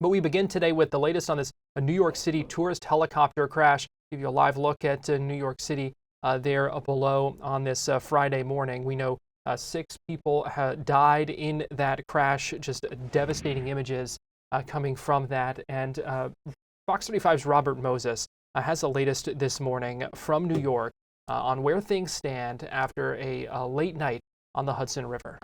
But we begin today with the latest on this New York City tourist helicopter crash. Give you a live look at New York City there below on this Friday morning. We know 6 people died in that crash. Just devastating images coming from that. And Fox 35's Robert Moses has the latest this morning from New York on where things stand after a late night on the Hudson River.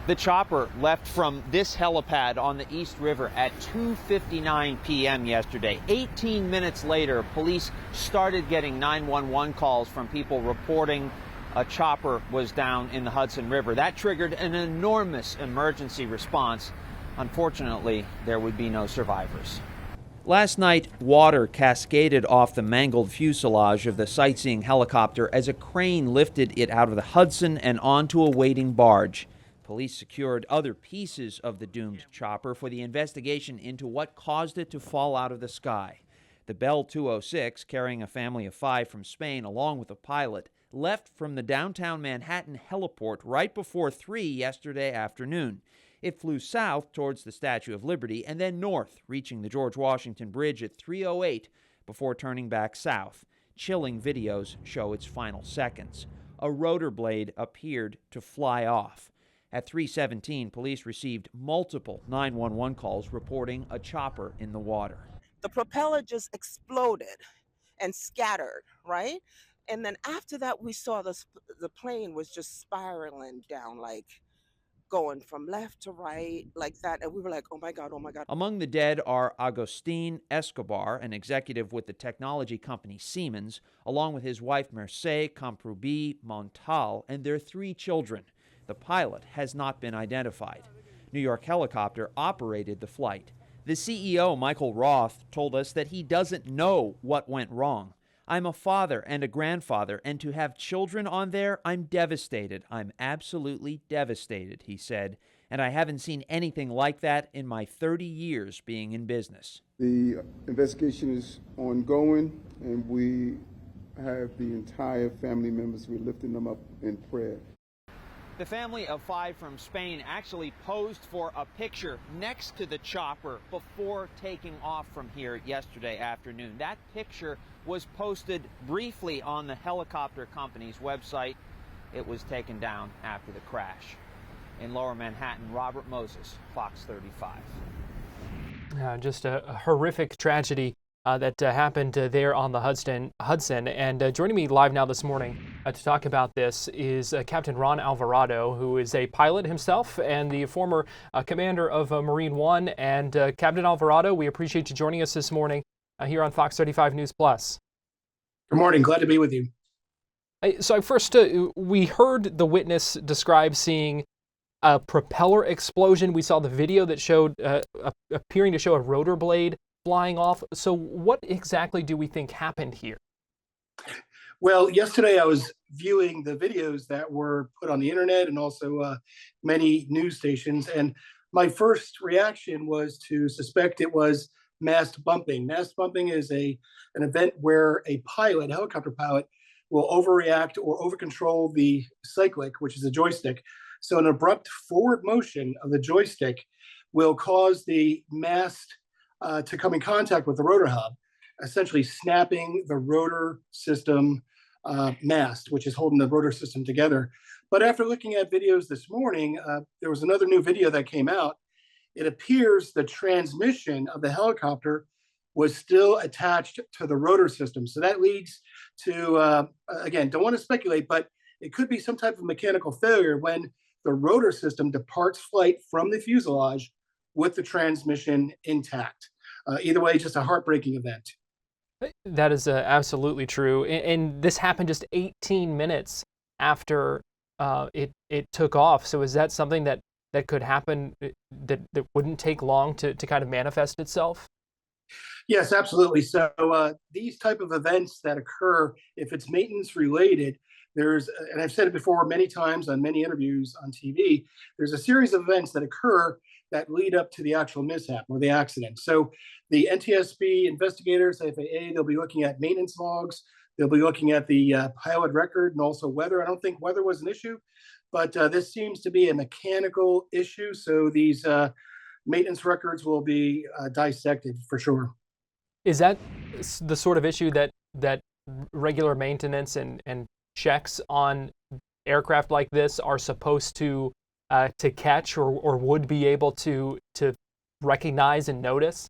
The chopper left from this helipad on the East River at 2:59 p.m. yesterday. 18 minutes later, police started getting 911 calls from people reporting a chopper was down in the Hudson River. That triggered an enormous emergency response. Unfortunately, there would be no survivors. Last night, water cascaded off the mangled fuselage of the sightseeing helicopter as a crane lifted it out of the Hudson and onto a waiting barge. Police secured other pieces of the doomed chopper for the investigation into what caused it to fall out of the sky. The Bell 206, carrying a family of 5 from Spain along with a pilot, left from the downtown Manhattan heliport right before 3 yesterday afternoon. It flew south towards the Statue of Liberty and then north, reaching the George Washington Bridge at 3:08 before turning back south. Chilling videos show its final seconds. A rotor blade appeared to fly off. At 3:17, police received multiple 911 calls reporting a chopper in the water. The propeller just exploded and scattered, right? And then after that, we saw the plane was just spiraling down, like going from left to right, like that. And we were like, oh my God, oh my God. Among the dead are Agustin Escobar, an executive with the technology company Siemens, along with his wife Mercé Camprubí Montal and their 3 children. The pilot has not been identified. New York Helicopter operated the flight. The CEO, Michael Roth, told us that he doesn't know what went wrong. I'm a father and a grandfather, and to have children on there, I'm devastated. I'm absolutely devastated, he said, and I haven't seen anything like that in my 30 years being in business. The investigation is ongoing, and we have the entire family members, we're lifting them up in prayer. The family of 5 from Spain actually posed for a picture next to the chopper before taking off from here yesterday afternoon. That picture was posted briefly on the helicopter company's website. It was taken down after the crash. In Lower Manhattan, Robert Moses, Fox 35. Just a horrific tragedy that happened there on the Hudson. And joining me live now this morning to talk about this is Captain Ron Alvarado, who is a pilot himself and the former commander of Marine One. And Captain Alvarado, we appreciate you joining us this morning here on Fox 35 News Plus. Good morning. Glad to be with you. So first, we heard the witness describe seeing a propeller explosion. We saw the video that showed appearing to show a rotor blade flying off. So what exactly do we think happened here? Well, yesterday I was viewing the videos that were put on the internet and also many news stations. And my first reaction was to suspect it was mast bumping. Mast bumping is an event where a pilot, a helicopter pilot, will overreact or overcontrol the cyclic, which is a joystick. So an abrupt forward motion of the joystick will cause the mast to come in contact with the rotor hub, essentially snapping the rotor system mast, which is holding the rotor system together. But after looking at videos this morning, there was another new video that came out. It appears the transmission of the helicopter was still attached to the rotor system. So that leads to, again, don't want to speculate, but it could be some type of mechanical failure when the rotor system departs flight from the fuselage with the transmission intact. Either way, just a heartbreaking event. That is absolutely true. And this happened just 18 minutes after it took off. So is that something that could happen, that wouldn't take long to kind of manifest itself? Yes, absolutely. So these type of events that occur, if it's maintenance related, and I've said it before many times on many interviews on TV, there's a series of events that occur that lead up to the actual mishap or the accident. So the NTSB investigators, FAA, they'll be looking at maintenance logs. They'll be looking at the pilot record and also weather. I don't think weather was an issue, but this seems to be a mechanical issue. So these maintenance records will be dissected for sure. Is that the sort of issue that regular maintenance and checks on aircraft like this are supposed to catch or would be able to recognize and notice?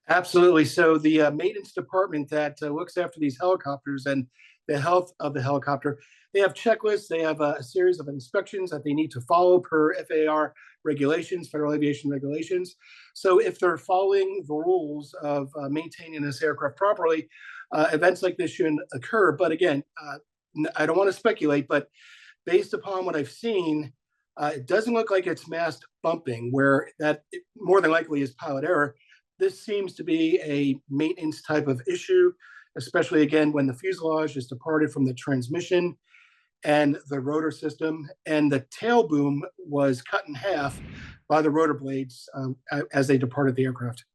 Absolutely. So the maintenance department that looks after these helicopters and the health of the helicopter, they have checklists. They have a series of inspections that they need to follow per FAR regulations, Federal Aviation regulations. So if they're following the rules of maintaining this aircraft properly, events like this shouldn't occur. But again, I don't want to speculate, but based upon what I've seen, it doesn't look like it's mast bumping, where that more than likely is pilot error. This seems to be a maintenance type of issue, especially again when the fuselage is departed from the transmission and the rotor system, and the tail boom was cut in half by the rotor blades as they departed the aircraft.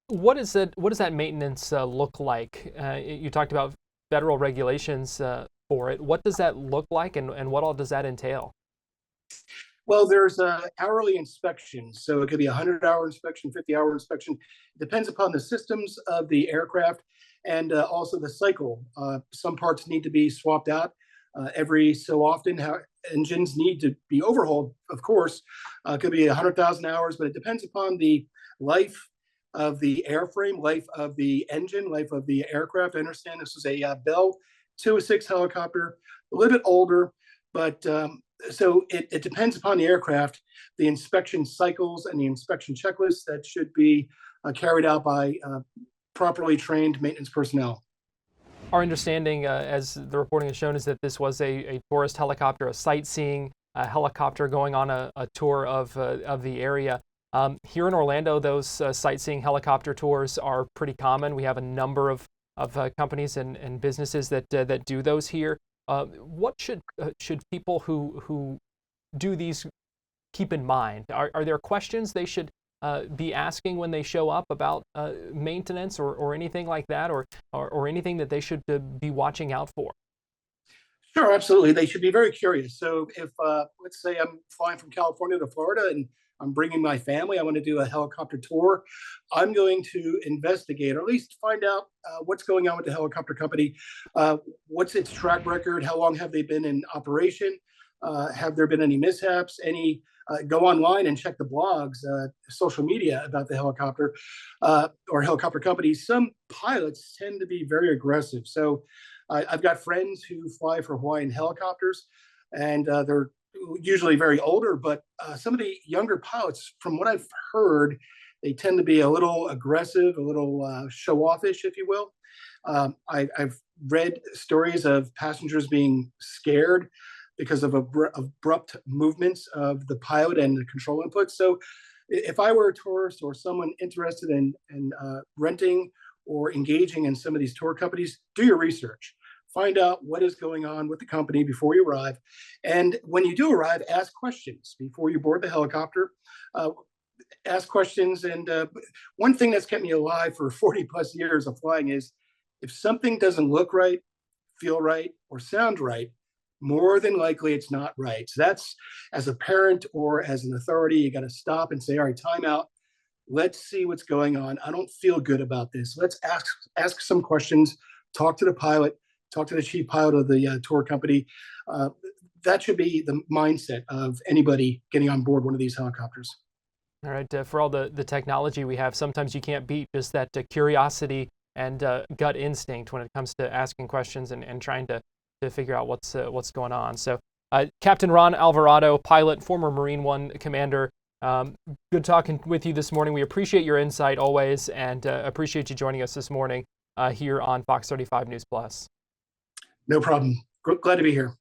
What is it? What does that maintenance look like? You talked about federal regulations for it. What does that look like, and what all does that entail? Well, there's hourly inspections. So it could be a 100-hour inspection, 50-hour inspection. It depends upon the systems of the aircraft and also the cycle. Some parts need to be swapped out every so often. How engines need to be overhauled, of course. It could be 100,000 hours, but it depends upon the life of the airframe, life of the engine, life of the aircraft. I understand this is a Bell 206 helicopter, a little bit older, but so it depends upon the aircraft, the inspection cycles and the inspection checklists that should be carried out by properly trained maintenance personnel. Our understanding, as the reporting has shown, is that this was a tourist helicopter, a sightseeing helicopter going on a tour of the area. Here in Orlando, those sightseeing helicopter tours are pretty common. We have a number of companies and businesses that do those here. What should people who do these keep in mind? Are there questions they should be asking when they show up about maintenance or anything like that, or anything that they should be watching out for? Sure, absolutely. They should be very curious. So if, let's say I'm flying from California to Florida and I'm bringing my family, I want to do a helicopter tour, I'm going to investigate, or at least find out what's going on with the helicopter company. What's its track record? How long have they been in operation? Have there been any mishaps? Go online and check the blogs, social media about the helicopter or helicopter companies. Some pilots tend to be very aggressive. So I've got friends who fly for Hawaiian helicopters, and they're usually very older, but some of the younger pilots, from what I've heard, they tend to be a little aggressive, a little show-offish, if you will. I've read stories of passengers being scared because of abrupt movements of the pilot and the control inputs. So if I were a tourist or someone interested in renting or engaging in some of these tour companies, do your research. Find out what is going on with the company before you arrive. And when you do arrive, ask questions before you board the helicopter. Ask questions. And one thing that's kept me alive for 40 plus years of flying is if something doesn't look right, feel right, or sound right, more than likely it's not right. So that's, as a parent or as an authority, you got to stop and say, all right, time out. Let's see what's going on. I don't feel good about this. Let's ask some questions, talk to the pilot, talk to the chief pilot of the tour company. That should be the mindset of anybody getting on board one of these helicopters. All right, for all the technology we have, sometimes you can't beat just that curiosity and gut instinct when it comes to asking questions and trying to figure out what's going on. So, Captain Ron Alvarado, pilot, former Marine One commander, good talking with you this morning. We appreciate your insight always, and appreciate you joining us this morning here on Fox 35 News Plus. No problem. Glad to be here.